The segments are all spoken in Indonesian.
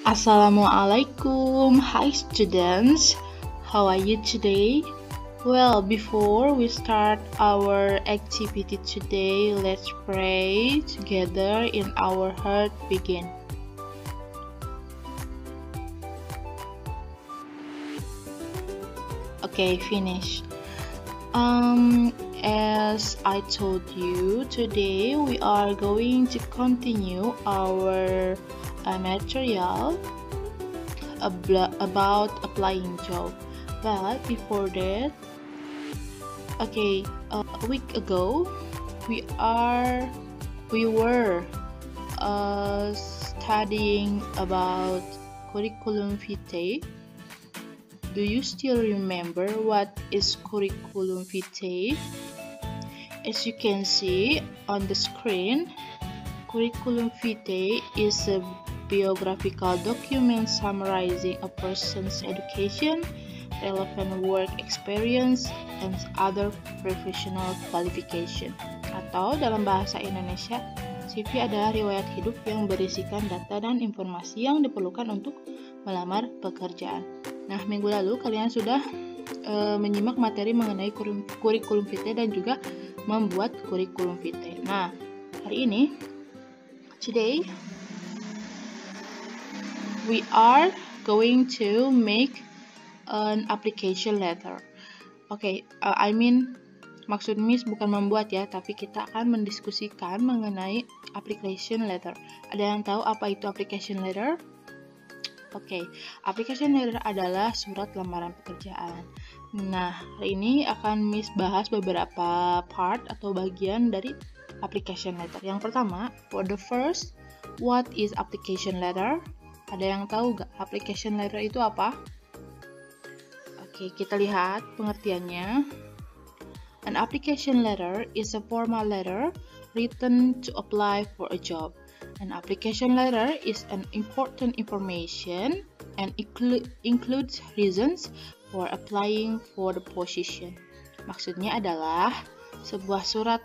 Assalamualaikum. Hi students, how are you today? Well, before we start our activity today, let's pray together in our heart begin. Okay, finish. As I told you, today we are going to continue our material about applying job. But before that, okay, a week ago we were studying about curriculum vitae. Do you still remember what is curriculum vitae? As you can see on the screen, curriculum vitae is a biographical document summarizing a person's education, relevant work experience, and other professional qualification. Atau dalam bahasa Indonesia, CV adalah riwayat hidup yang berisikan data dan informasi yang diperlukan untuk melamar pekerjaan. Nah, minggu lalu kalian sudah menyimak materi mengenai kurikulum vitae dan juga membuat kurikulum vitae. Nah, hari ini, today, we are going to make an application letter. Okay, maksud Miss bukan membuat ya, tapi kita akan mendiskusikan mengenai application letter. Ada yang tahu apa itu application letter? Oke, application letter adalah surat lamaran pekerjaan. Nah, hari ini akan Miss bahas beberapa part atau bagian dari application letter. Yang pertama, for the first, what is application letter? Ada yang tahu nggak application letter itu apa? Oke, kita lihat pengertiannya. An application letter is a formal letter written to apply for a job. An application letter is an important information and includes reasons for applying for the position. Maksudnya adalah sebuah surat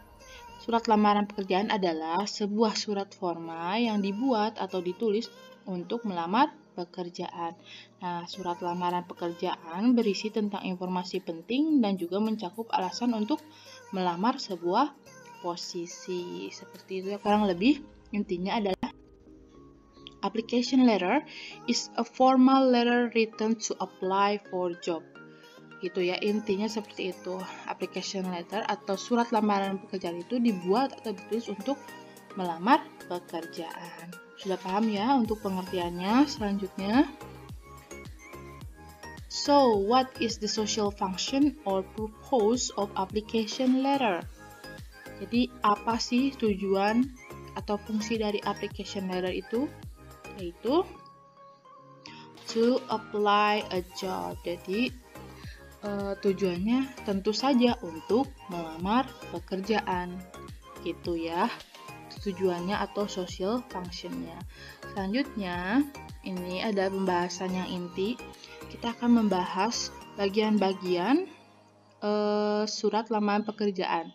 lamaran pekerjaan adalah sebuah surat formal yang dibuat atau ditulis untuk melamar pekerjaan. Nah, surat lamaran pekerjaan berisi tentang informasi penting dan juga mencakup alasan untuk melamar sebuah posisi. Seperti itu ya, kurang lebih. Intinya adalah application letter is a formal letter written to apply for job. Gitu ya, intinya seperti itu. Application letter atau surat lamaran pekerjaan itu dibuat atau ditulis untuk melamar pekerjaan. Sudah paham ya untuk pengertiannya? Selanjutnya, so what is the social function or purpose of application letter? Jadi apa sih tujuan atau fungsi dari application letter itu? Yaitu to apply a job. Jadi tujuannya tentu saja untuk melamar pekerjaan, gitu ya. Tujuannya atau social functionnya. Selanjutnya, ini ada pembahasan yang inti. Kita akan membahas bagian-bagian surat lamaran pekerjaan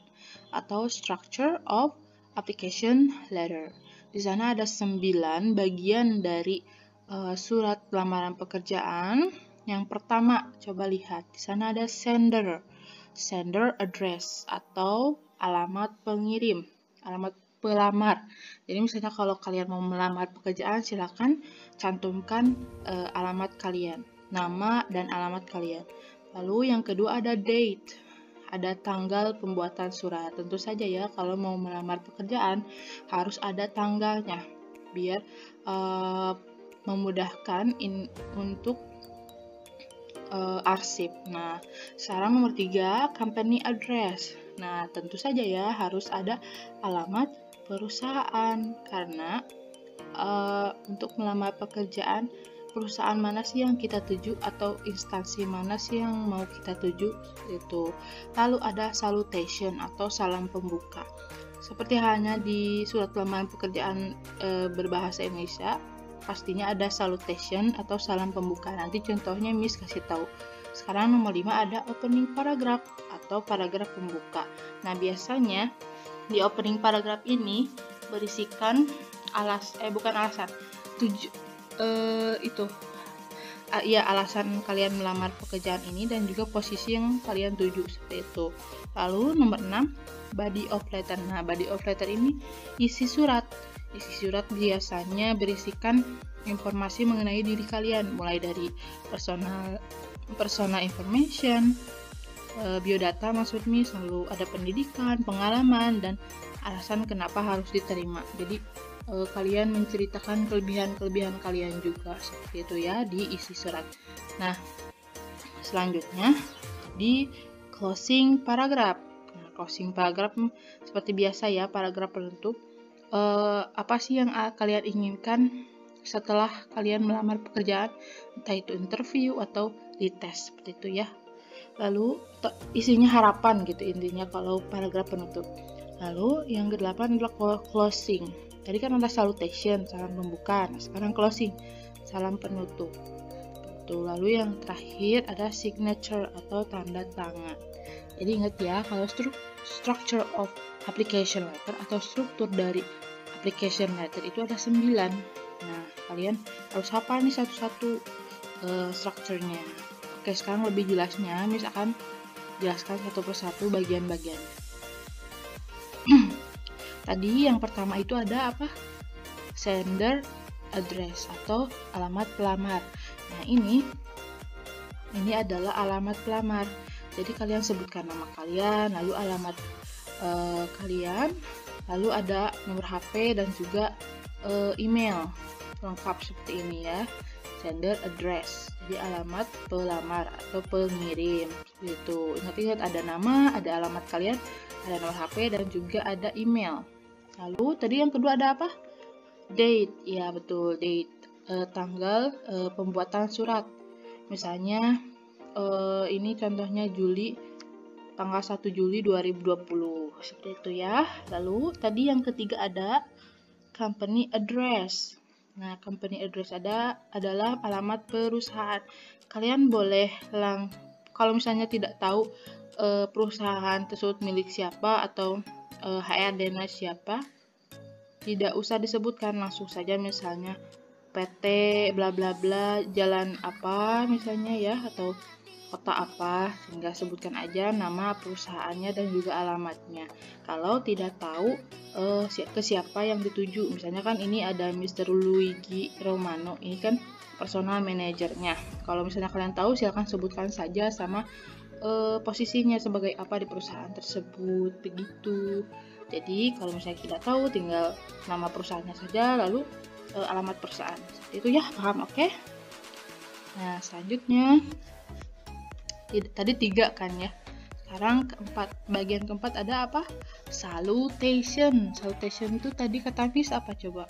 atau structure of application letter. Di sana ada 9 bagian dari surat lamaran pekerjaan. Yang pertama, coba lihat. Di sana ada sender address atau alamat pengirim, alamat pelamar. Jadi misalnya kalau kalian mau melamar pekerjaan, silakan cantumkan alamat kalian, nama dan alamat kalian. Lalu yang kedua ada date. Ada tanggal pembuatan surat. Tentu saja ya, kalau mau melamar pekerjaan harus ada tanggalnya biar memudahkan untuk arsip. Nah, sekarang nomor 3, company address. Nah, tentu saja ya harus ada alamat perusahaan karena untuk melamar pekerjaan, perusahaan mana sih yang kita tuju atau instansi mana sih yang mau kita tuju itu. Lalu ada salutation atau salam pembuka. Seperti halnya di surat lamaran pekerjaan berbahasa Indonesia, pastinya ada salutation atau salam pembuka. Nanti contohnya Miss kasih tahu. Sekarang nomor 5 ada opening paragraph atau paragraf pembuka. Nah, biasanya di opening paragraph ini berisikan itu ya alasan kalian melamar pekerjaan ini dan juga posisi yang kalian tuju seperti itu. Lalu nomor 6, body of letter. Nah, body of letter ini isi surat. Isi surat biasanya berisikan informasi mengenai diri kalian, mulai dari personal information, biodata maksudnya, selalu ada pendidikan, pengalaman, dan alasan kenapa harus diterima. Jadi kalian menceritakan kelebihan-kelebihan kalian juga seperti itu ya di isi surat. Nah, selanjutnya di closing paragraph. Nah, closing paragraph seperti biasa ya, paragraf penutup. Apa sih yang kalian inginkan setelah kalian melamar pekerjaan, entah itu interview atau dites seperti itu ya. Lalu isinya harapan gitu intinya kalau paragraf penutup. Lalu yang ke-8 adalah closing. Tadi kan ada salutation, salam pembuka. Nah, sekarang closing, salam penutup. Lalu yang terakhir ada signature atau tanda tangan. Jadi ingat ya, kalau structure of application letter atau struktur dari application letter itu ada 9. Nah, kalian harus hafal nih satu-satu strukturnya. Oke, sekarang lebih jelasnya, misalkan jelaskan satu persatu bagian-bagiannya. Tadi yang pertama itu ada apa? Sender address atau alamat pelamar. Nah, ini adalah alamat pelamar. Jadi kalian sebutkan nama kalian, lalu alamat kalian, lalu ada nomor HP dan juga email lengkap seperti ini ya. Sender address, jadi alamat pelamar atau pengirim gitu. Ingat-ingat ada nama, ada alamat kalian, ada nomor HP dan juga ada email. Lalu tadi yang kedua ada apa? Date, ya betul, date, tanggal pembuatan surat. Misalnya ini contohnya tanggal 1 Juli 2020 seperti itu ya. Lalu tadi yang ketiga ada company address. Nah, company address adalah alamat perusahaan. Kalian boleh kalau misalnya tidak tahu perusahaan tersebut milik siapa atau HRD-nya siapa, tidak usah disebutkan, langsung saja misalnya PT bla bla bla jalan apa misalnya ya, atau kota apa, sehingga sebutkan aja nama perusahaannya dan juga alamatnya. Kalau tidak tahu ke siapa yang dituju, misalnya kan ini ada Mr. Luigi Romano, ini kan personal manajernya. Kalau misalnya kalian tahu, silakan sebutkan saja sama posisinya sebagai apa di perusahaan tersebut, begitu. Jadi kalau misalnya tidak tahu, tinggal nama perusahaannya saja lalu alamat perusahaan. Seperti itu ya, paham? Oke. Nah, selanjutnya tadi 3 kan ya. Sekarang bagian keempat ada apa? Salutation. Salutation itu tadi kata Miss apa coba?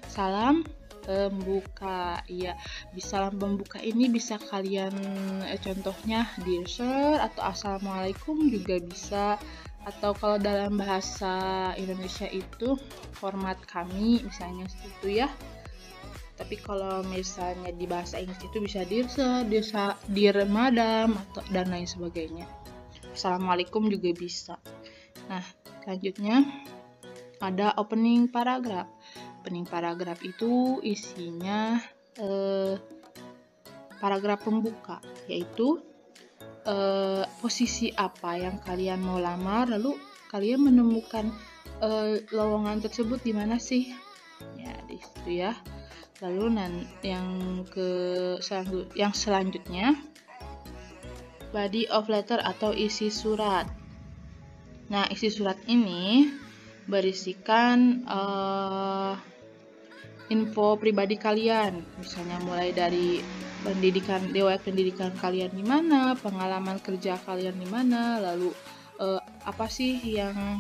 Salam pembuka. Iya, salam pembuka ini bisa kalian contohnya dear sir atau assalamualaikum juga bisa, atau kalau dalam bahasa Indonesia itu format kami misalnya seperti itu ya. Tapi kalau misalnya di bahasa Inggris itu bisa dear sir, dear madam atau dan lain sebagainya. Assalamualaikum juga bisa. Nah, selanjutnya ada opening paragraph. Opening paragraph itu isinya paragraf pembuka, yaitu posisi apa yang kalian mau lamar, lalu kalian menemukan lowongan tersebut di mana sih? Ya, di situ ya. Lalu yang selanjutnya body of letter atau isi surat. Nah, isi surat ini berisikan info pribadi kalian, misalnya mulai dari riwayat pendidikan kalian di mana, pengalaman kerja kalian di mana, lalu apa sih yang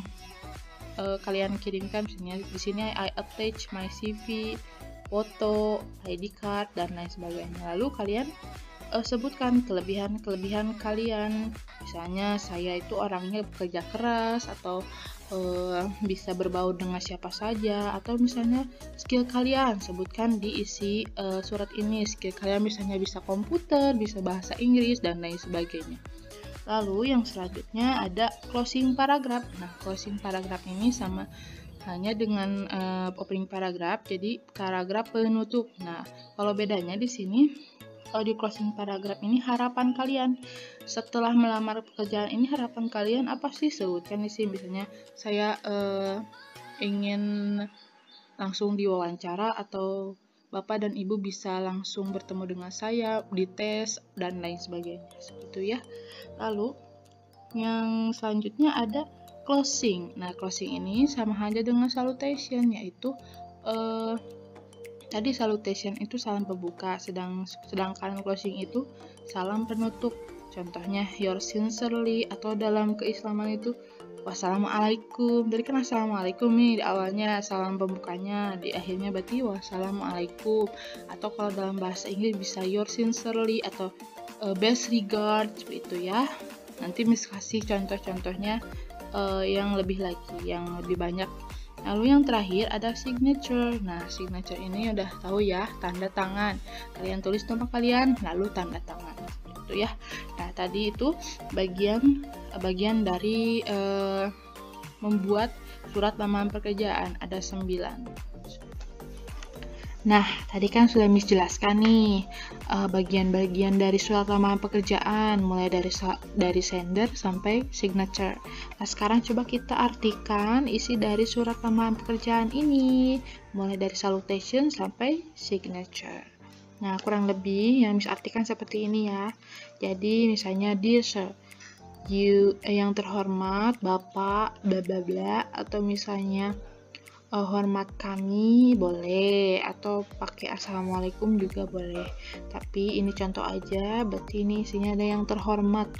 kalian kirimkan. Misalnya di sini I attach my CV, foto, ID card dan lain sebagainya. Lalu kalian sebutkan kelebihan kalian. Misalnya saya itu orangnya bekerja keras, atau bisa berbaur dengan siapa saja, atau misalnya skill kalian sebutkan di isi surat ini. Skill kalian misalnya bisa komputer, bisa bahasa Inggris dan lain sebagainya. Lalu yang selanjutnya ada closing paragraph. Nah, closing paragraph ini sama hanya dengan opening paragraph, jadi paragraf penutup. Nah, kalau bedanya di sini, kalau di closing paragraph ini harapan kalian setelah melamar pekerjaan ini, harapan kalian apa sih? Sebutkan di sini, misalnya saya ingin langsung diwawancara atau Bapak dan Ibu bisa langsung bertemu dengan saya, dites, dan lain sebagainya. Seperti itu ya. Lalu, yang selanjutnya ada closing. Nah, closing ini sama halnya dengan salutation, yaitu tadi salutation itu salam pembuka, sedangkan closing itu salam penutup. Contohnya, your sincerely, atau dalam keislaman itu wassalamualaikum. Jadi kan assalamualaikum nih di awalnya, salam pembukanya, di akhirnya berarti wassalamualaikum. Atau kalau dalam bahasa Inggris bisa your sincerely atau best regards, seperti itu ya. Nanti Miss kasih contoh-contohnya yang lebih lagi, yang lebih banyak. Lalu yang terakhir ada signature. Nah, signature ini udah tahu ya, tanda tangan. Kalian tulis nama kalian, lalu tanda tangan. Itu ya. Nah, tadi itu bagian dari membuat surat lamaran pekerjaan, ada 9. Nah, tadi kan sudah Miss jelaskan nih bagian-bagian dari surat lamaran pekerjaan, mulai dari sender sampai signature. Nah, sekarang coba kita artikan isi dari surat lamaran pekerjaan ini, mulai dari salutation sampai signature. Nah, kurang lebih yang Miss artikan seperti ini ya. Jadi, misalnya dear sir, yang terhormat Bapak bla bla bla, atau misalnya hormat kami boleh, atau pakai assalamualaikum juga boleh, tapi ini contoh aja, berarti ini isinya ada yang terhormat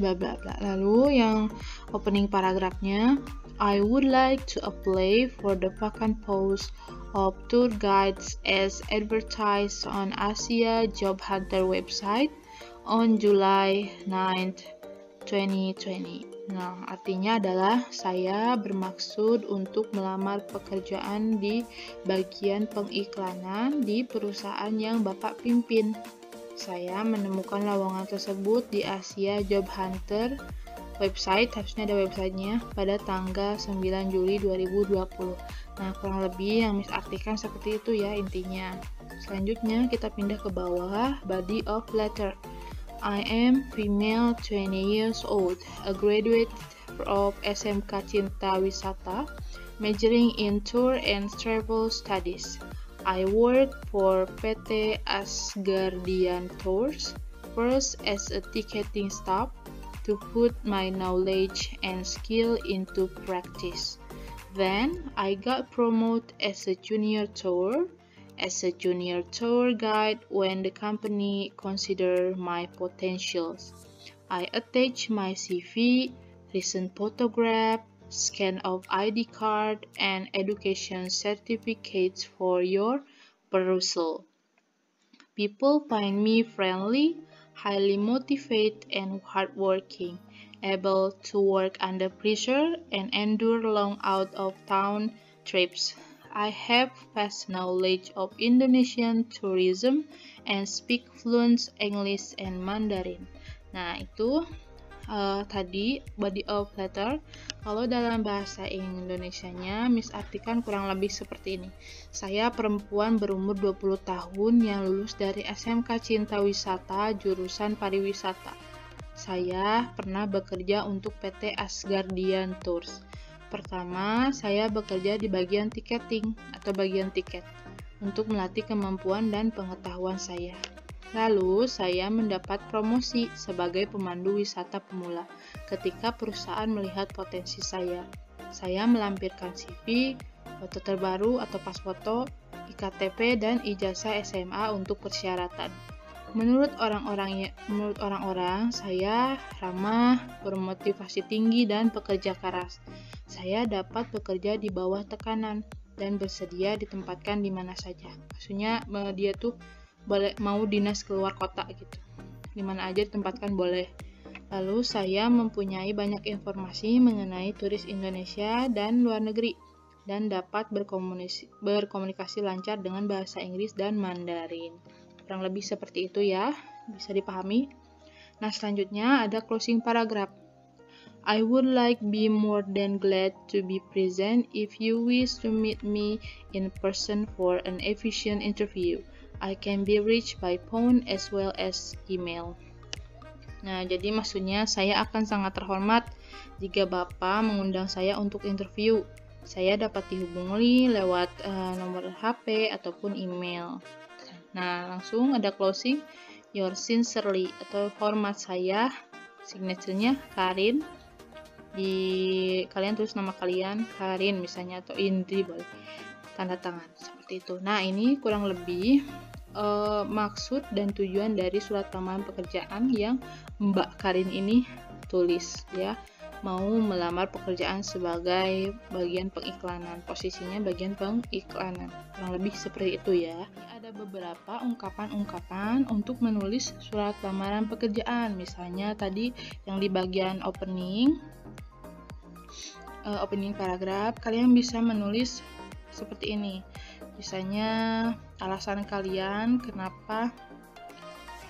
bla bla bla. Lalu yang opening paragrafnya, I would like to apply for the vacant post of tour guides as advertised on Asia Job Hunter website on July 9th 2020. Nah, artinya adalah saya bermaksud untuk melamar pekerjaan di bagian pengiklanan di perusahaan yang Bapak pimpin. Saya menemukan lowongan tersebut di Asia Job Hunter website, harusnya ada websitenya, pada tanggal 9 Juli 2020. Nah, kurang lebih yang Miss artikan seperti itu ya intinya. Selanjutnya kita pindah ke bawah, body of letter. I am female 20 years old, a graduate of SMK Cinta Wisata, majoring in tour and travel studies. I work for PT Asgardian Tours, first as a ticketing staff to put my knowledge and skill into practice. Then I got promoted as a junior tour guide when the company considered my potentials. I attach my CV, recent photograph, scan of ID card, and education certificates for your perusal. People find me friendly, highly motivated, and hardworking, able to work under pressure and endure long out-of-town trips. I have vast knowledge of Indonesian tourism and speak fluent English and Mandarin. Nah, itu tadi body of letter. Kalau dalam bahasa Indonesianya, Miss artikan kurang lebih seperti ini. Saya perempuan berumur 20 tahun yang lulus dari SMK Cinta Wisata jurusan pariwisata. Saya pernah bekerja untuk PT Asgardian Tours. Pertama, saya bekerja di bagian tiketing atau bagian tiket untuk melatih kemampuan dan pengetahuan saya. Lalu, saya mendapat promosi sebagai pemandu wisata pemula ketika perusahaan melihat potensi saya. Saya melampirkan CV, foto terbaru atau pas foto, IKTP, dan ijazah SMA untuk persyaratan. Menurut orang-orang, saya ramah, bermotivasi tinggi, dan pekerja keras. Saya dapat bekerja di bawah tekanan dan bersedia ditempatkan di mana saja. Maksudnya dia tuh mau dinas keluar kota gitu. Di mana aja ditempatkan boleh. Lalu saya mempunyai banyak informasi mengenai turis Indonesia dan luar negeri dan dapat berkomunikasi lancar dengan bahasa Inggris dan Mandarin. Kurang lebih seperti itu ya, bisa dipahami. Nah, selanjutnya ada closing paragraph. I would like be more than glad to be present if you wish to meet me in person for an efficient interview. I can be reached by phone as well as email. Nah, jadi maksudnya saya akan sangat terhormat jika Bapak mengundang saya untuk interview. Saya dapat dihubungi lewat nomor HP ataupun email. Nah, langsung ada closing. Yours sincerely atau hormat saya, signature-nya Karin. Kalian tulis nama kalian, Karin misalnya, atau Indri boleh, tanda tangan seperti itu. Nah, ini kurang lebih maksud dan tujuan dari surat lamaran pekerjaan yang Mbak Karin ini tulis ya. Mau melamar pekerjaan sebagai bagian pengiklanan, posisinya bagian pengiklanan, kurang lebih seperti itu ya. Ada beberapa ungkapan-ungkapan untuk menulis surat lamaran pekerjaan. Misalnya tadi yang di bagian opening paragraf, kalian bisa menulis seperti ini. Misalnya alasan kalian kenapa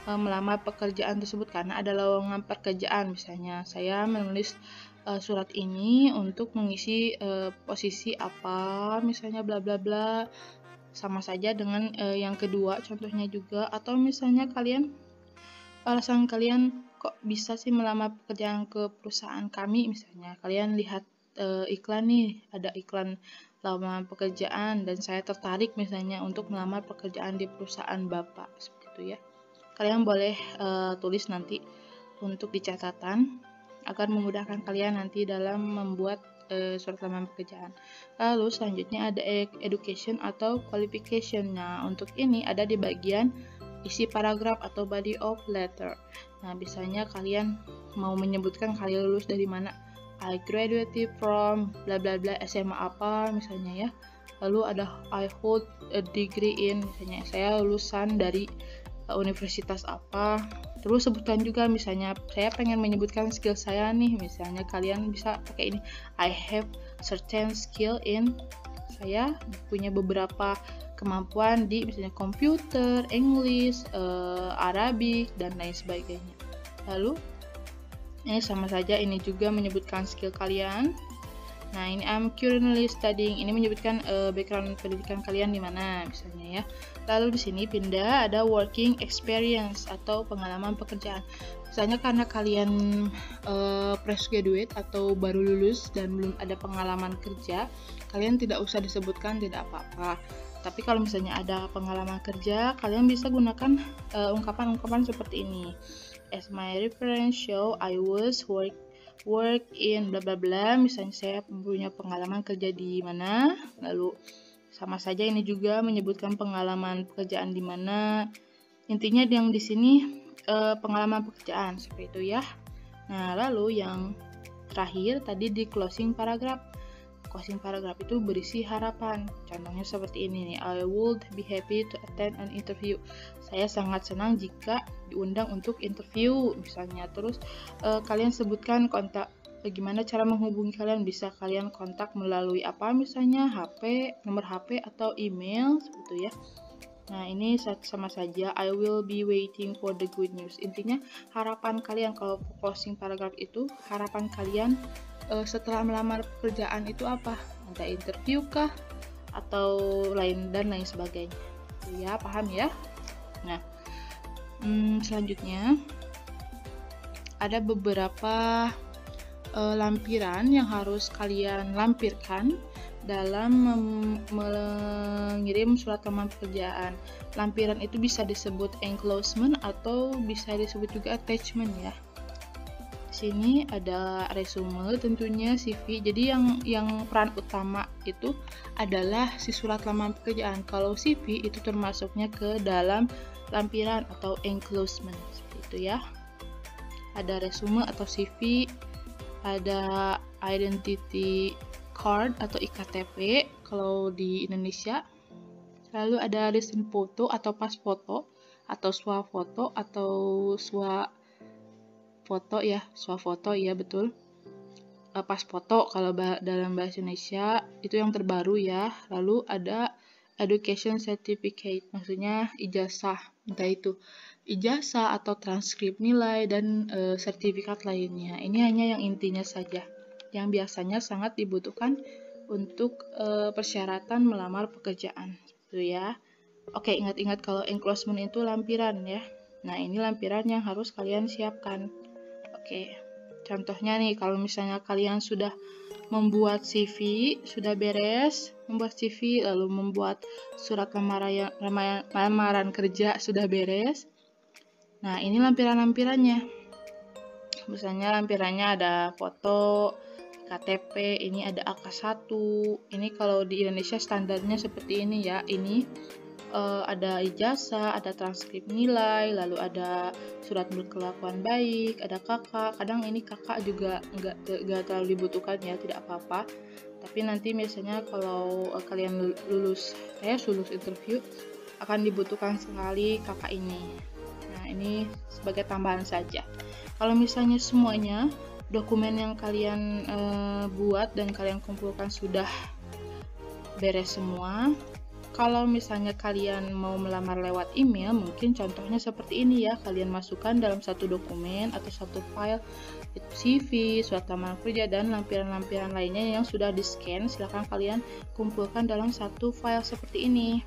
melamar pekerjaan tersebut, karena ada lowongan pekerjaan. Misalnya saya menulis surat ini untuk mengisi posisi apa, misalnya bla bla bla, sama saja dengan yang kedua contohnya juga. Atau misalnya alasan kalian kok bisa sih melamar pekerjaan ke perusahaan kami, misalnya kalian lihat iklan nih, ada iklan lamaran pekerjaan dan saya tertarik misalnya untuk melamar pekerjaan di perusahaan Bapak, seperti itu ya. Kalian boleh tulis nanti untuk di catatan agar memudahkan kalian nanti dalam membuat surat lamaran pekerjaan. Lalu selanjutnya ada education atau qualification. Nah, untuk ini ada di bagian isi paragraf atau body of letter. Nah, biasanya kalian mau menyebutkan kalian lulus dari mana. I graduated from bla bla bla SMA apa misalnya ya. Lalu ada I hold a degree in, misalnya saya lulusan dari universitas apa. Terus sebutan juga, misalnya saya pengen menyebutkan skill saya nih, misalnya kalian bisa pakai ini, I have certain skill in, saya punya beberapa kemampuan di misalnya komputer, English, Arabic dan lain sebagainya. Lalu ini sama saja, ini juga menyebutkan skill kalian. Nah, ini I'm currently studying, ini menyebutkan background pendidikan kalian di mana misalnya ya. Lalu di sini pindah ada working experience atau pengalaman pekerjaan. Misalnya karena kalian fresh graduate atau baru lulus dan belum ada pengalaman kerja, kalian tidak usah disebutkan, tidak apa-apa. Tapi kalau misalnya ada pengalaman kerja, kalian bisa gunakan ungkapan-ungkapan seperti ini. As my reference show, I was work in bla bla bla, misalnya saya punya pengalaman kerja di mana. Lalu sama saja ini juga menyebutkan pengalaman pekerjaan di mana. Intinya yang di sini pengalaman pekerjaan seperti itu ya. Nah, lalu yang terakhir tadi di closing paragraph. Closing paragraph itu berisi harapan. Contohnya seperti ini nih, I would be happy to attend an interview. Saya sangat senang jika diundang untuk interview misalnya. Terus kalian sebutkan kontak, bagaimana cara menghubungi kalian, bisa kalian kontak melalui apa misalnya HP, nomor HP atau email seperti itu ya. Nah, ini sama saja, I will be waiting for the good news. Intinya harapan kalian, kalau closing paragraph itu harapan kalian setelah melamar pekerjaan itu apa? Ada interview kah? Atau lain sebagainya. Ya, paham ya? Nah, selanjutnya ada beberapa lampiran yang harus kalian lampirkan dalam mengirim surat lamaran pekerjaan. Lampiran itu bisa disebut enclosement atau bisa disebut juga attachment ya. Sini ada resume, tentunya CV. Jadi yang peran utama itu adalah si surat lamaran pekerjaan. Kalau CV itu termasuknya ke dalam lampiran atau enclosement seperti itu ya. Ada resume atau CV, ada identity card atau IKTP kalau di Indonesia. Lalu ada recent foto atau pas foto atau swafoto atau swafoto ya betul. Pas foto kalau dalam bahasa Indonesia itu yang terbaru ya. Lalu ada education certificate, maksudnya ijazah, entah itu ijazah atau transkrip nilai dan sertifikat lainnya. Ini hanya yang intinya saja, yang biasanya sangat dibutuhkan untuk persyaratan melamar pekerjaan, gitu ya. Oke, ingat-ingat kalau enclosement itu lampiran ya. Nah, ini lampiran yang harus kalian siapkan. Oke, contohnya nih, kalau misalnya kalian sudah membuat CV, sudah beres membuat CV, lalu membuat surat lamaran kerja sudah beres. Nah, ini lampiran-lampirannya. Misalnya lampirannya ada foto, KTP, ini ada AK1. Ini kalau di Indonesia standarnya seperti ini ya. Ini ada ijazah, ada transkrip nilai, lalu ada surat berkelakuan baik, ada kakak. Kadang ini kakak juga nggak terlalu dibutuhkan ya, tidak apa-apa. Tapi nanti biasanya kalau kalian lulus interview akan dibutuhkan sekali kakak ini. Nah, ini sebagai tambahan saja. Kalau misalnya semuanya dokumen yang kalian buat dan kalian kumpulkan sudah beres semua, kalau misalnya kalian mau melamar lewat email, mungkin contohnya seperti ini ya, kalian masukkan dalam satu dokumen atau satu file, itu CV, surat lamaran kerja, dan lampiran-lampiran lainnya yang sudah di-scan, silahkan kalian kumpulkan dalam satu file seperti ini.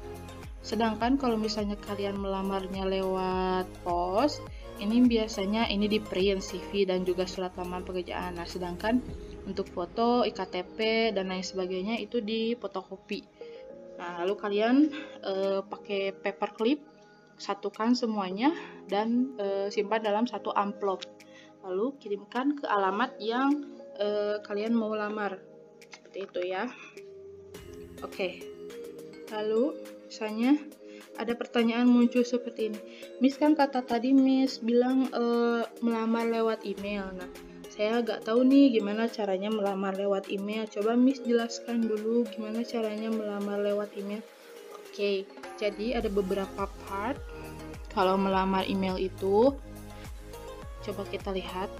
Sedangkan kalau misalnya kalian melamarnya lewat pos, ini biasanya ini di print CV dan juga surat lamaran pekerjaan. Nah, sedangkan untuk foto, iktp, dan lain sebagainya itu di fotokopi. Nah, lalu kalian pakai paperclip, satukan semuanya dan simpan dalam satu amplop. Lalu kirimkan ke alamat yang kalian mau lamar. Seperti itu ya. Oke. Lalu misalnya ada pertanyaan muncul seperti ini. Miss, kan kata tadi Miss bilang melamar lewat email. Nah, saya nggak tahu nih gimana caranya melamar lewat email. Coba Miss jelaskan dulu gimana caranya melamar lewat email. Oke, jadi ada beberapa part kalau melamar email itu. Coba kita lihat.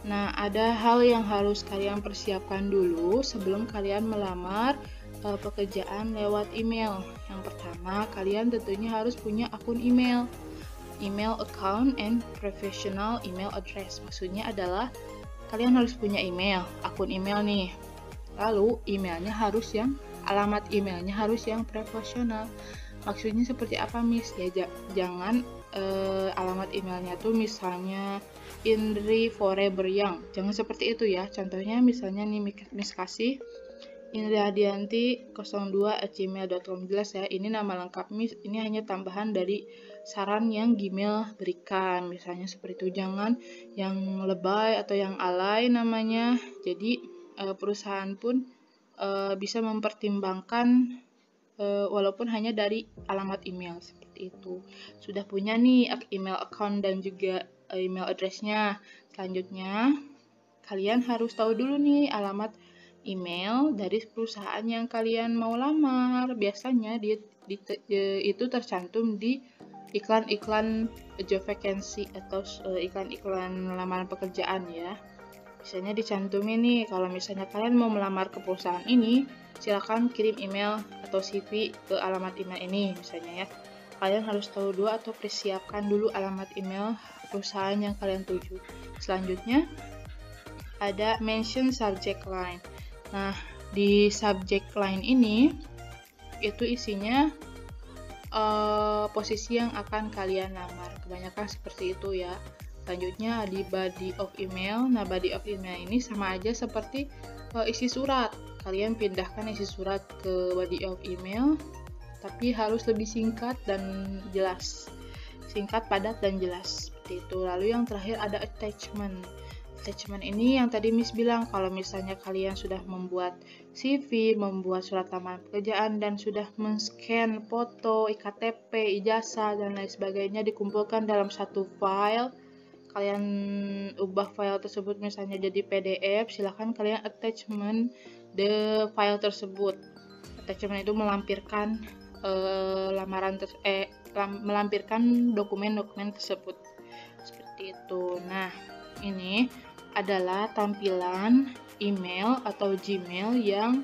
Nah, ada hal yang harus kalian persiapkan dulu sebelum kalian melamar pekerjaan lewat email. Yang pertama, kalian tentunya harus punya akun email account and professional email address. Maksudnya adalah kalian harus punya akun email nih. Lalu alamat emailnya harus yang profesional. Maksudnya seperti apa, Miss? Ya jangan alamat emailnya tuh misalnya Indri Forever Young. Jangan seperti itu ya. Contohnya misalnya nih Miss kasih indriadianti02@gmail.com. Jelas ya, ini nama lengkap Miss, ini hanya tambahan dari saran yang Gmail berikan, misalnya seperti itu. Jangan yang lebay atau yang alay namanya. Jadi perusahaan pun bisa mempertimbangkan walaupun hanya dari alamat email seperti itu. Sudah punya nih email account dan juga email address-nya. Selanjutnya kalian harus tahu dulu nih alamat email dari perusahaan yang kalian mau lamar. Biasanya itu tercantum di iklan-iklan job vacancy atau iklan-iklan lamaran pekerjaan ya. Misalnya dicantumin nih, kalau misalnya kalian mau melamar ke perusahaan ini, silakan kirim email atau CV ke alamat email ini misalnya ya. Kalian harus tahu dulu atau persiapkan dulu alamat email perusahaan yang kalian tuju. Selanjutnya ada mention subject line. Nah, di subject line ini itu isinya posisi yang akan kalian lamar. Kebanyakan seperti itu ya. Selanjutnya di body of email. Nah, body of email ini sama aja seperti isi surat. Kalian pindahkan isi surat ke body of email, tapi harus lebih singkat dan jelas. Singkat, padat, dan jelas. Seperti itu. Lalu yang terakhir ada attachment. Attachment ini yang tadi Miss bilang, kalau misalnya kalian sudah membuat CV, membuat surat lamaran pekerjaan, dan sudah men-scan foto, iktp, ijazah, dan lain sebagainya dikumpulkan dalam satu file. Kalian ubah file tersebut misalnya jadi PDF, silahkan kalian attachment the file tersebut. Attachment itu melampirkan melampirkan dokumen-dokumen tersebut. Seperti itu. Nah, ini adalah tampilan email atau Gmail yang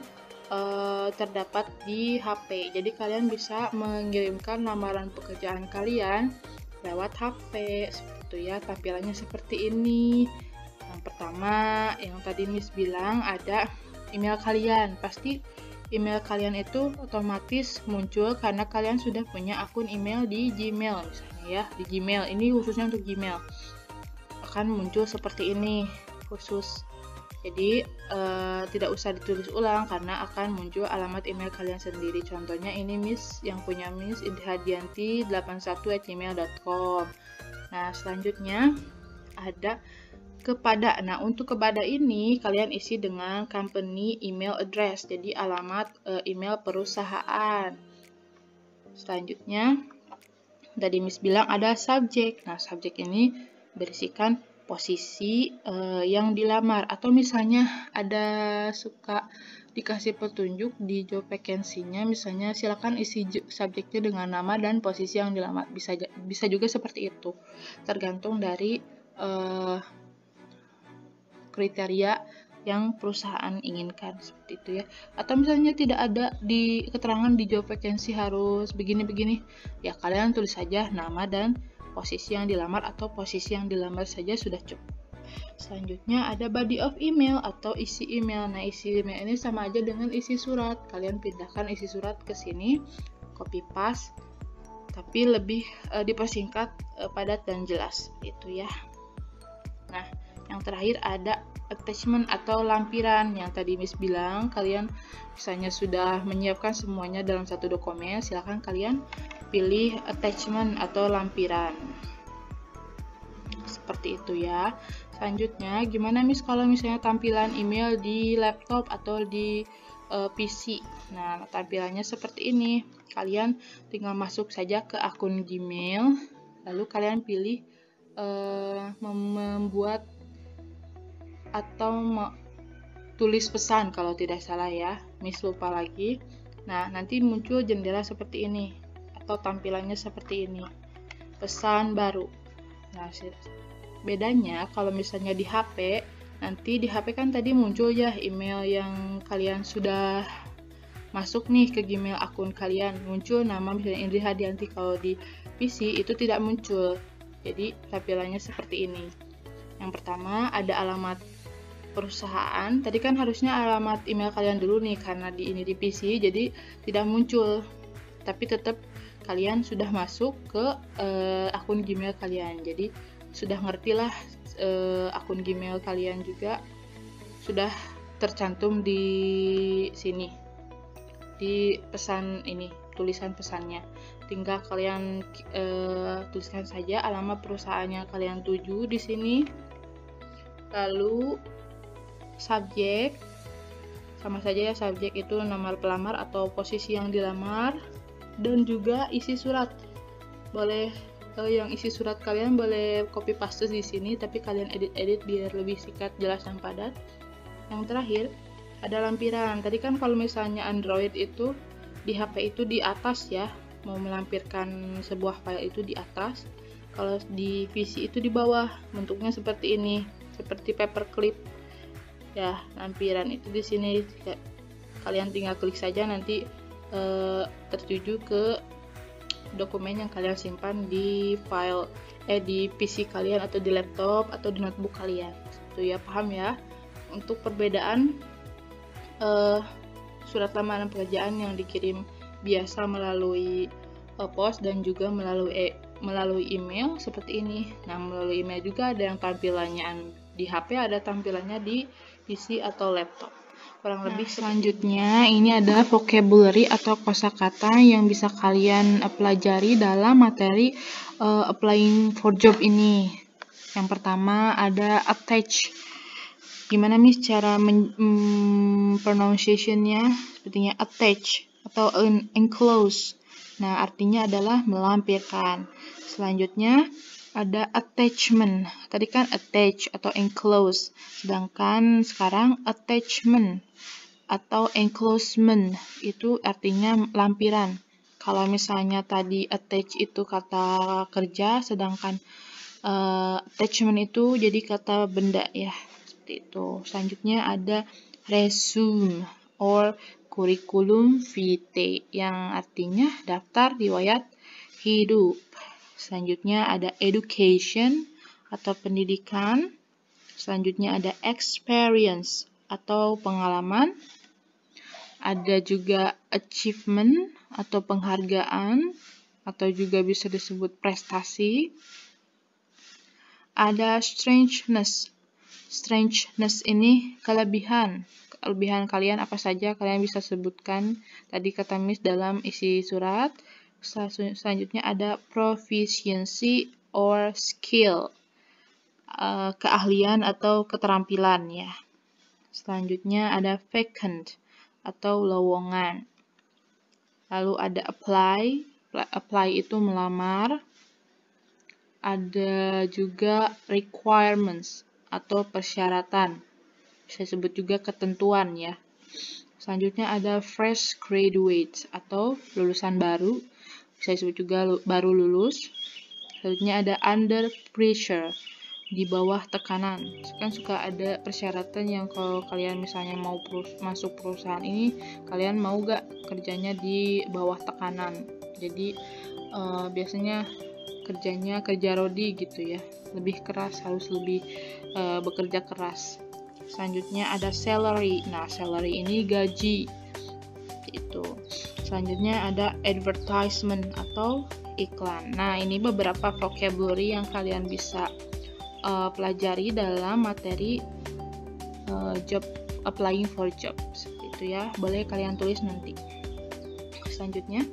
terdapat di HP. Jadi kalian bisa mengirimkan lamaran pekerjaan kalian lewat HP. Seperti itu ya, tampilannya seperti ini. Yang pertama, yang tadi Miss bilang ada email kalian. Pasti email kalian itu otomatis muncul karena kalian sudah punya akun email di Gmail misalnya ya. Di Gmail, ini khususnya untuk Gmail. Akan muncul seperti ini khusus. Jadi tidak usah ditulis ulang karena akan muncul alamat email kalian sendiri. Contohnya ini Miss yang punya Miss indihadianti81@gmail.com. Nah, selanjutnya ada kepada. Nah, untuk kepada ini kalian isi dengan company email address, jadi alamat email perusahaan. Selanjutnya tadi Miss bilang ada subjek. Nah, subjek ini berisikan posisi yang dilamar, atau misalnya ada suka dikasih petunjuk di job vacancy-nya, misalnya silakan isi subjeknya dengan nama dan posisi yang dilamar. Bisa juga seperti itu, tergantung dari kriteria yang perusahaan inginkan, seperti itu ya. Atau misalnya tidak ada di keterangan di job vacancy harus begini-begini, ya kalian tulis saja nama dan posisi yang dilamar, atau posisi yang dilamar saja sudah cukup. Selanjutnya ada body of email atau isi email. Nah, isi email ini sama aja dengan isi surat. Kalian pindahkan isi surat ke sini, copy paste, tapi lebih dipersingkat, padat dan jelas, itu ya. Nah, yang terakhir ada attachment atau lampiran. Yang tadi Miss bilang, kalian misalnya sudah menyiapkan semuanya dalam satu dokumen, silakan kalian pilih attachment atau lampiran. Seperti itu ya. Selanjutnya, gimana Miss kalau misalnya tampilan email di laptop atau di PC? Nah, tampilannya seperti ini. Kalian tinggal masuk saja ke akun Gmail, lalu kalian pilih membuat atau tulis pesan kalau tidak salah ya, Miss lupa lagi. Nah, nanti muncul jendela seperti ini atau tampilannya seperti ini, pesan baru. Nah, bedanya kalau misalnya di HP, nanti di HP kan tadi muncul ya email yang kalian sudah masuk nih ke Gmail akun kalian, muncul nama misalnya Indri Hadianti. Kalau di PC itu tidak muncul, jadi tampilannya seperti ini. Yang pertama ada alamat perusahaan. Tadi kan harusnya alamat email kalian dulu nih, karena di PC jadi tidak muncul, tapi tetap kalian sudah masuk ke akun Gmail kalian, jadi sudah ngertilah akun Gmail kalian juga sudah tercantum di sini di pesan ini, tulisan pesannya. Tinggal kalian tuliskan saja alamat perusahaannya kalian tuju di sini. Lalu subjek, sama saja ya, subjek itu nama pelamar atau posisi yang dilamar, dan juga isi surat. Boleh yang isi surat kalian boleh copy paste di sini, tapi kalian edit biar lebih singkat, jelas dan padat. Yang terakhir ada lampiran. Tadi kan kalau misalnya Android itu di HP itu di atas ya, mau melampirkan sebuah file itu di atas. Kalau di PC itu di bawah, bentuknya seperti ini, seperti paperclip. Ya, lampiran itu di sini. Kalian tinggal klik saja, nanti tertuju ke dokumen yang kalian simpan di file di PC kalian atau di laptop atau di notebook kalian. Itu ya, paham ya? Untuk perbedaan surat lamaran pekerjaan yang dikirim biasa melalui pos dan juga melalui email seperti ini. Nah, melalui email juga ada yang tampilannya di HP, ada tampilannya di PC atau laptop. Kurang lebih selanjutnya ini ada vocabulary atau kosakata yang bisa kalian pelajari dalam materi applying for job ini. Yang pertama ada attach. Gimana nih cara pronunciation-nya? Sepertinya attach atau enclose. Nah, artinya adalah melampirkan. Selanjutnya ada attachment. Tadi kan attach atau enclose. Sedangkan sekarang attachment atau enclosement itu artinya lampiran. Kalau misalnya tadi attach itu kata kerja, sedangkan attachment itu jadi kata benda ya. Seperti itu. Selanjutnya ada resume or curriculum vitae, yang artinya daftar riwayat hidup. Selanjutnya ada education atau pendidikan. Selanjutnya ada experience atau pengalaman. Ada juga achievement atau penghargaan, atau juga bisa disebut prestasi. Ada strangeness. Strangeness ini kelebihan. Kelebihan kalian apa saja, kalian bisa sebutkan tadi kata Miss dalam isi surat. Selanjutnya ada proficiency or skill. Keahlian atau keterampilan ya. Selanjutnya ada vacant atau lowongan. Lalu ada apply. Apply itu melamar. Ada juga requirements atau persyaratan. Bisa disebut juga ketentuan ya. Selanjutnya ada fresh graduates atau lulusan baru. Bisa disebut juga baru lulus. Selanjutnya ada under pressure, di bawah tekanan. Kan suka ada persyaratan yang kalau kalian misalnya mau masuk perusahaan ini, kalian mau gak kerjanya di bawah tekanan. Jadi biasanya kerjanya kerja rodi gitu ya, lebih keras, harus lebih bekerja keras. Selanjutnya ada salary. Nah, salary ini gaji itu. Selanjutnya ada advertisement atau iklan. Nah, ini beberapa vocabulary yang kalian bisa pelajari dalam materi job, applying for job, seperti itu ya. Boleh kalian tulis nanti. Selanjutnya,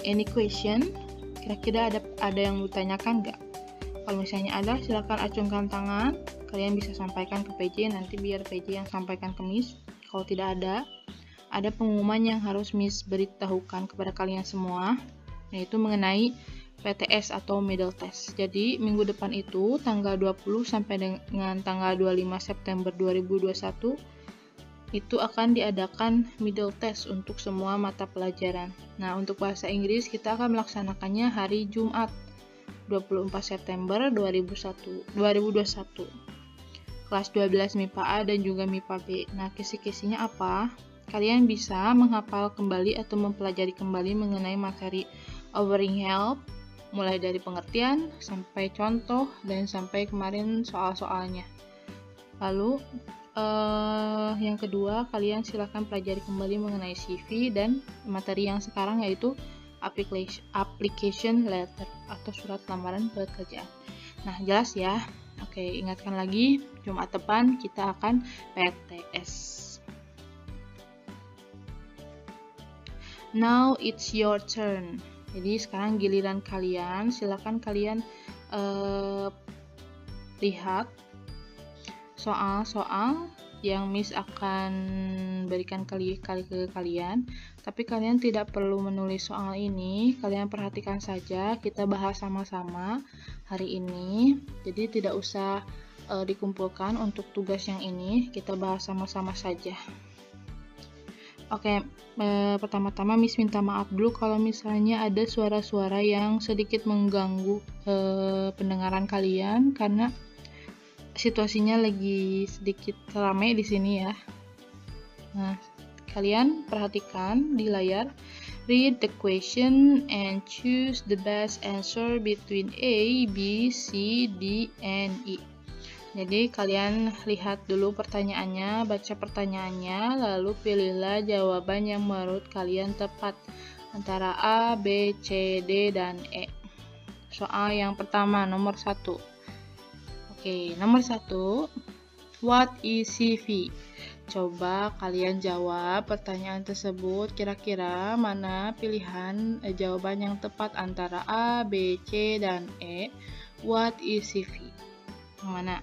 any question? Kira-kira ada yang ditanyakan nggak? Kalau misalnya ada, silakan acungkan tangan. Kalian bisa sampaikan ke PJ, nanti biar PJ yang sampaikan ke Miss. Kalau tidak ada pengumuman yang harus Miss beritahukan kepada kalian semua, yaitu mengenai PTS atau middle test. Jadi minggu depan itu tanggal 20 sampai dengan tanggal 25 September 2021 itu akan diadakan middle test untuk semua mata pelajaran. Nah, untuk bahasa Inggris kita akan melaksanakannya hari Jumat 24 September 2021. Kelas 12 MIPA A dan juga MIPA B. Nah, kisi-kisinya apa? Kalian bisa menghafal kembali atau mempelajari kembali mengenai materi Overing Help, mulai dari pengertian sampai contoh dan sampai kemarin soal-soalnya. Lalu yang kedua, kalian silakan pelajari kembali mengenai CV dan materi yang sekarang yaitu application letter atau surat lamaran pekerjaan. Nah, jelas ya. Oke, ingatkan lagi, Jumat depan kita akan PTS. Now it's your turn. Jadi sekarang giliran kalian, silakan kalian lihat soal-soal yang Miss akan berikan ke kalian. Tapi kalian tidak perlu menulis soal ini, kalian perhatikan saja, kita bahas sama-sama hari ini. Jadi tidak usah dikumpulkan untuk tugas yang ini, kita bahas sama-sama saja. Oke, pertama-tama Miss minta maaf dulu kalau misalnya ada suara-suara yang sedikit mengganggu pendengaran kalian, karena situasinya lagi sedikit ramai di sini ya. Nah, kalian perhatikan di layar. Read the question and choose the best answer between A, B, C, D, and E. Jadi kalian lihat dulu pertanyaannya, baca pertanyaannya, lalu pilihlah jawaban yang menurut kalian tepat antara A, B, C, D, dan E. Soal yang pertama, nomor 1. Oke, nomor 1. What is CV? Coba kalian jawab pertanyaan tersebut, kira-kira mana pilihan jawaban yang tepat antara A, B, C, dan E. What is CV? Yang mana?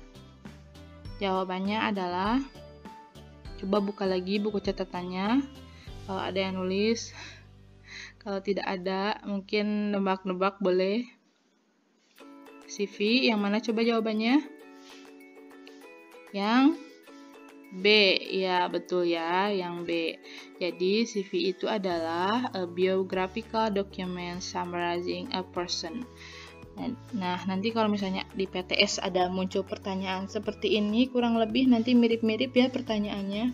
Jawabannya adalah, coba buka lagi buku catatannya, kalau ada yang nulis. Kalau tidak ada, mungkin nebak-nebak boleh. CV, yang mana coba jawabannya? Yang B, ya betul ya, yang B. Jadi CV itu adalah a biographical document summarizing a person. Nah, nanti kalau misalnya di PTS ada muncul pertanyaan seperti ini, kurang lebih nanti mirip-mirip ya pertanyaannya.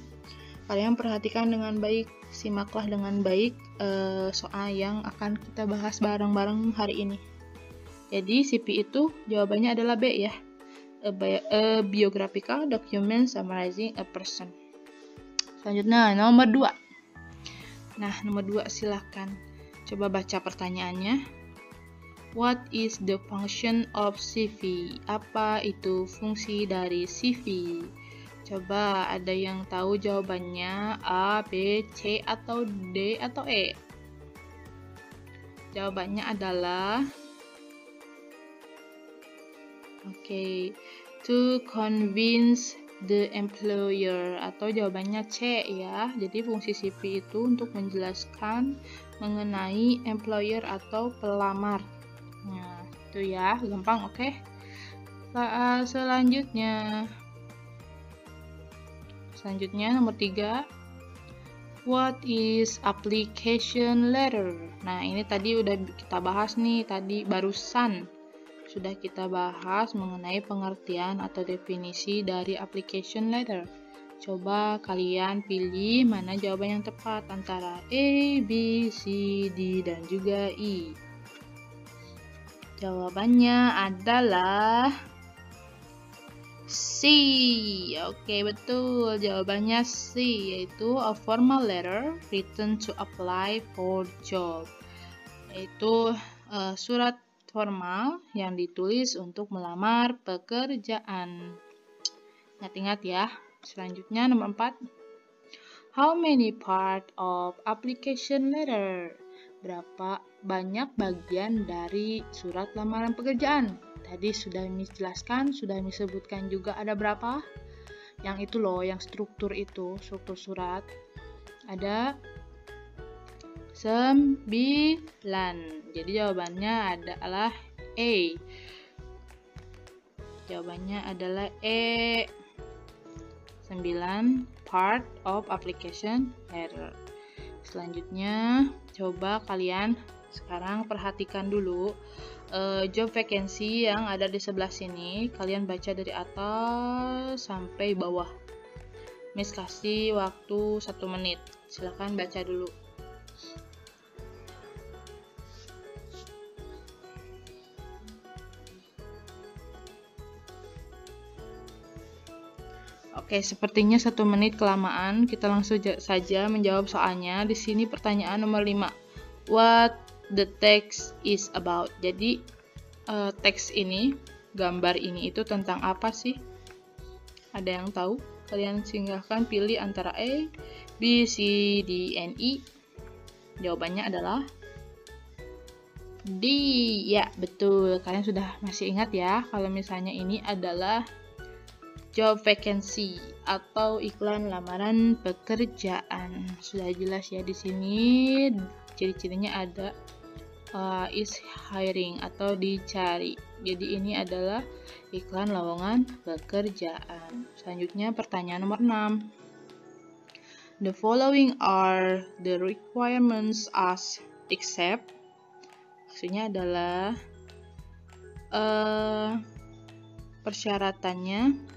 Kalian perhatikan dengan baik, simaklah dengan baik soal yang akan kita bahas bareng-bareng hari ini. Jadi CV itu jawabannya adalah B ya. A biographical document summarizing a person. Selanjutnya nomor 2. Nah, nomor 2 silahkan coba baca pertanyaannya. What is the function of CV? Apa itu fungsi dari CV? Coba ada yang tahu jawabannya A, B, C, atau D, atau E? Jawabannya adalah to convince the employer, atau jawabannya C ya. Jadi fungsi CV itu untuk menjelaskan mengenai employer atau pelamar. Nah, itu ya, gampang, oke? Selanjutnya nomor 3. What is application letter? Nah, ini tadi udah kita bahas nih, tadi barusan sudah kita bahas mengenai pengertian atau definisi dari application letter. Coba kalian pilih mana jawaban yang tepat antara A, B, C, D, dan juga E. Jawabannya adalah C. Oke, betul. Jawabannya C, yaitu a formal letter written to apply for job. Yaitu surat formal yang ditulis untuk melamar pekerjaan. Ingat-ingat ya. Selanjutnya nomor 4. How many part of application letter? Berapa banyak bagian dari surat lamaran pekerjaan? Tadi sudah dijelaskan, sudah disebutkan juga ada berapa? Yang itu loh, yang struktur surat. Ada 9. Jadi jawabannya adalah E. Jawabannya adalah E. 9 part of application letter. Selanjutnya, coba kalian sekarang perhatikan dulu job vacancy yang ada di sebelah sini. Kalian baca dari atas sampai bawah. Miss kasih waktu 1 menit. Silahkan baca dulu. Oke, sepertinya 1 menit kelamaan. Kita langsung saja menjawab soalnya. Di sini pertanyaan nomor 5. What the text is about? Jadi teks ini, gambar ini itu tentang apa sih? Ada yang tahu? Kalian silahkan pilih antara A, B, C, D, and E. Jawabannya adalah D. Ya, betul. Kalian sudah masih ingat ya kalau misalnya ini adalah job vacancy atau iklan lamaran pekerjaan. Sudah jelas ya di sini. Ciri-cirinya ada is hiring atau dicari. Jadi ini adalah iklan lowongan pekerjaan. Selanjutnya pertanyaan nomor 6. The following are the requirements as except. Maksudnya adalah persyaratannya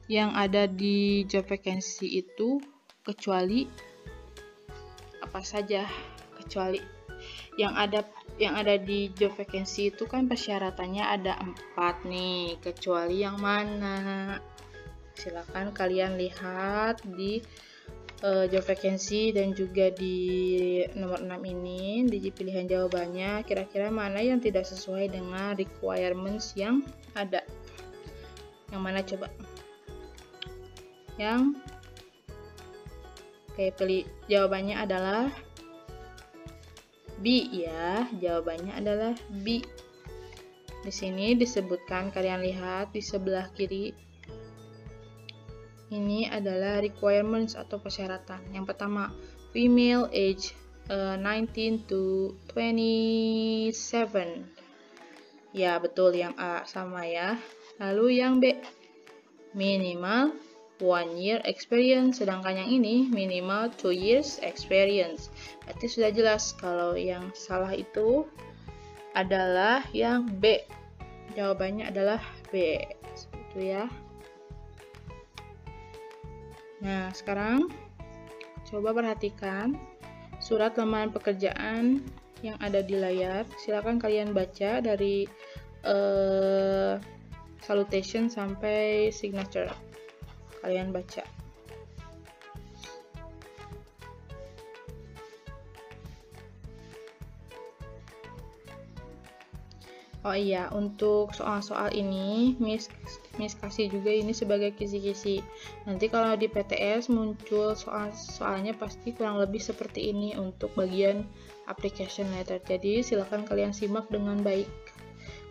yang ada di job vacancy itu kecuali apa saja, kecuali yang ada di job vacancy itu kan persyaratannya ada 4 nih, kecuali yang mana? Silakan kalian lihat di job vacancy dan juga di nomor 6 ini, di pilihan jawabannya kira-kira mana yang tidak sesuai dengan requirements yang ada. Yang mana coba? Pilih jawabannya adalah B ya. Jawabannya adalah B. Di sini disebutkan, kalian lihat di sebelah kiri. Ini adalah requirements atau persyaratan. Yang pertama, female age 19 to 27. Ya, betul, yang A sama ya. Lalu yang B, minimal 1 year experience, sedangkan yang ini minimal 2 years experience. Berarti sudah jelas kalau yang salah itu adalah yang B. Jawabannya adalah B. Seperti itu ya. Nah, sekarang coba perhatikan surat lamaran pekerjaan yang ada di layar. Silakan kalian baca dari salutation sampai signature. Kalian baca. Oh iya, untuk soal-soal ini Miss kasih juga ini sebagai kisi-kisi. Nanti kalau di PTS muncul soalnya pasti kurang lebih seperti ini untuk bagian application letter. Jadi silakan kalian simak dengan baik.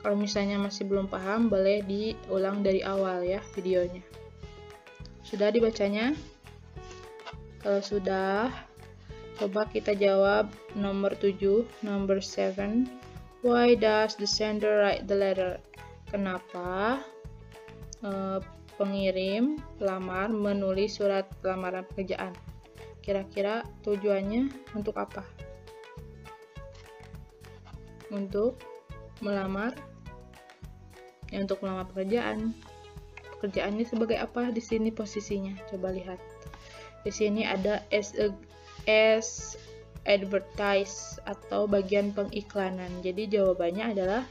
Kalau misalnya masih belum paham, boleh diulang dari awal ya videonya. Sudah dibacanya? Kalau sudah, coba kita jawab nomor 7, number 7. Why does the sender write the letter? Kenapa pengirim pelamar menulis surat lamaran pekerjaan? Kira-kira tujuannya untuk apa? Untuk melamar? Ya, untuk melamar pekerjaan. Pekerjaannya sebagai apa di sini posisinya? Coba lihat. Di sini ada as advertise atau bagian pengiklanan. Jadi jawabannya adalah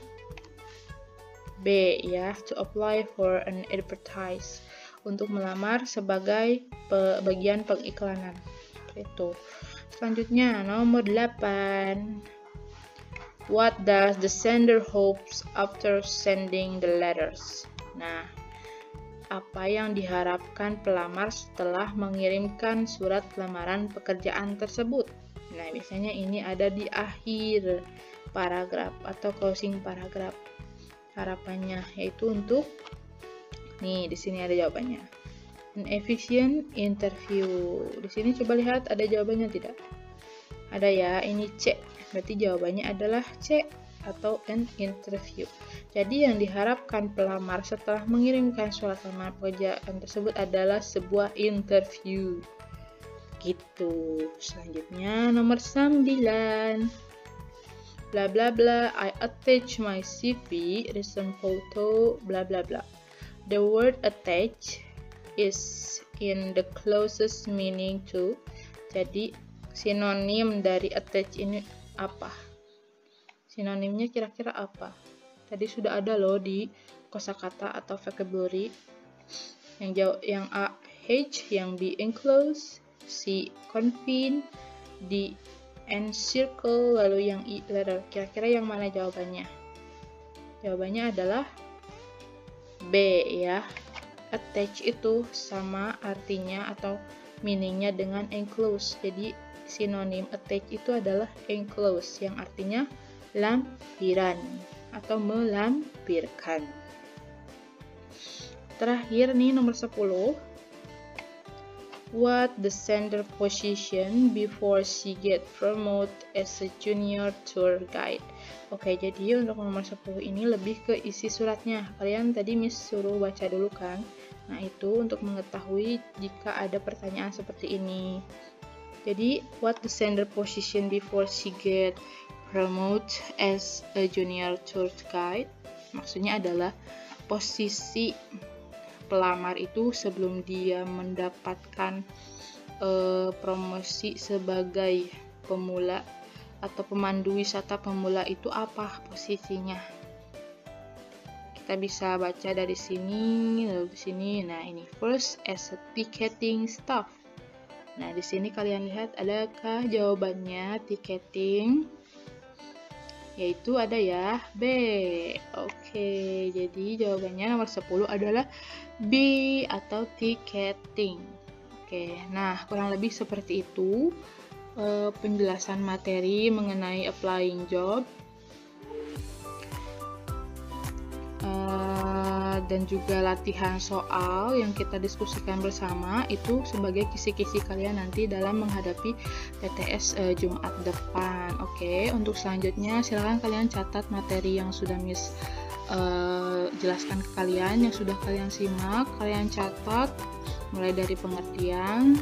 B ya, to apply for an advertise, untuk melamar sebagai bagian pengiklanan. Itu. Selanjutnya nomor 8. What does the sender hopes after sending the letters? Nah, apa yang diharapkan pelamar setelah mengirimkan surat lamaran pekerjaan tersebut? Nah, biasanya ini ada di akhir paragraf atau closing paragraf. Harapannya yaitu untuk nih, di sini ada jawabannya. An efficient interview. Di sini coba lihat ada jawabannya tidak? Ada ya, ini C. Berarti jawabannya adalah C atau an interview. Jadi yang diharapkan pelamar setelah mengirimkan surat lamaran pekerjaan tersebut adalah sebuah interview. Gitu. Selanjutnya nomor 9. Bla bla bla, I attach my CV, recent photo, bla bla bla. The word attach is in the closest meaning to. Jadi sinonim dari attach ini apa? Sinonimnya kira-kira apa? Tadi sudah ada loh di kosakata atau vocabulary. Yang A H, yang B enclose, C confine, D encircle, lalu yang I letter. Kira-kira yang mana jawabannya? Jawabannya adalah B ya. Attach itu sama artinya atau meaningnya dengan enclose. Jadi sinonim attach itu adalah enclose, yang artinya lampiran atau melampirkan. Terakhir nih nomor 10. What the sender position before she get promoted as a junior tour guide? Oke, jadi untuk nomor 10 ini lebih ke isi suratnya. Kalian tadi Miss suruh baca dulu kan? Nah, itu untuk mengetahui jika ada pertanyaan seperti ini. Jadi, what the sender position before she get promoted as a junior tour guide? Maksudnya adalah posisi pelamar itu sebelum dia mendapatkan promosi sebagai pemula atau pemandu wisata pemula itu apa posisinya? Kita bisa baca dari sini, lalu di sini. Nah, ini first as a ticketing staff. Nah, di sini kalian lihat adakah jawabannya ticketing? Yaitu ada ya, B. Oke, jadi jawabannya nomor 10 adalah B atau ticketing. Oke, nah kurang lebih seperti itu penjelasan materi mengenai applying job dan juga latihan soal yang kita diskusikan bersama itu sebagai kisi-kisi kalian nanti dalam menghadapi PTS Jumat depan. Oke, untuk selanjutnya silakan kalian catat materi yang sudah Miss jelaskan ke kalian, yang sudah kalian simak, kalian catat mulai dari pengertian,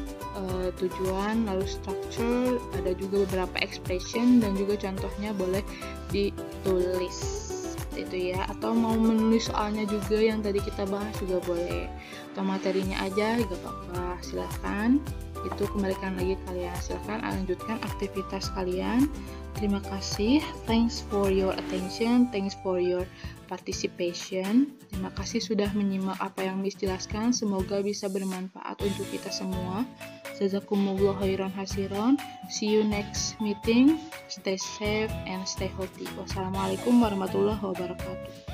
tujuan, lalu structure, ada juga beberapa expression dan juga contohnya boleh ditulis. seperti itu ya, atau mau menulis soalnya juga yang tadi kita bahas juga boleh, atau materinya aja gak apa-apa, silahkan. Itu kembalikan lagi kalian, silahkan lanjutkan aktivitas kalian. Terima kasih, thanks for your attention, thanks for your participation. Terima kasih sudah menyimak apa yang Miss jelaskan, semoga bisa bermanfaat untuk kita semua. Jazakumullah khairan hasiron. See you next meeting. Stay safe and stay healthy. Wassalamualaikum warahmatullahi wabarakatuh.